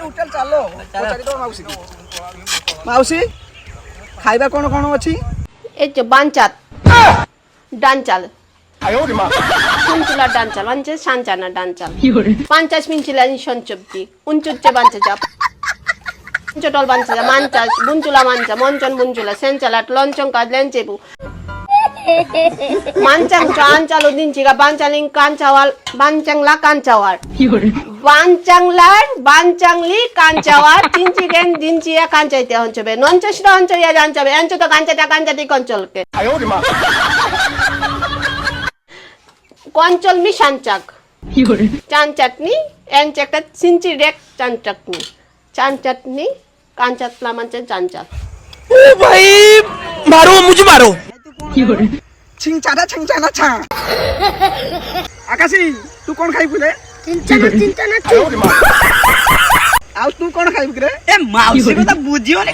ଉଠେଲ ଚାଲ ପଚାରି ଦବ ମାଉସୀ ମାଉସୀ ଖାଇବା କଣ କଣ ଅଛି এই যে বাঞ্চাত ডান চাল শুনছিলা ডান চাল মানে সানচানা ডান চাল 50 মিনিটলা সঞ্চবজি উঞ্চুচ্চে বাঞ্চা চটল বাঞ্চা মানচাস বুঞ্চুলা মানচা মঞ্চন বুঞ্চুলা সেনচালাট লঞ্চং কাজ লেঞ্চেবু মানচাং চান চালু দিনচিগা বাঞ্চালিং কাঞ্চাওয়াল বাঞ্চাংলা কাঞ্চাওয়ার বাঞ্চাংলার বাঞ্চাংলি কাঞ্চাওয়ার চিনচিগেন দিনচিয়া কাঞ্চাইতে হঞ্চবে নঞ্চসরা হঞ্চইয়া জানচবে এঞ্চ তো কাঞ্চাটা কাঞ্চাটি কঞ্চলকে কঞ্চল মি সানচাক চান চাটনি এঞ্চ একটা চিনচি রেক চান চাটনি चान चटनी कांचातला म्हणजे चांचा ओ भाई मारो मुझे मारो छिंचाना छिंचाना छा आकाशी तू कोण खाई पुले चिंचाना आउ तू कोण खाई रे ए माउसी को तो बुझियो ने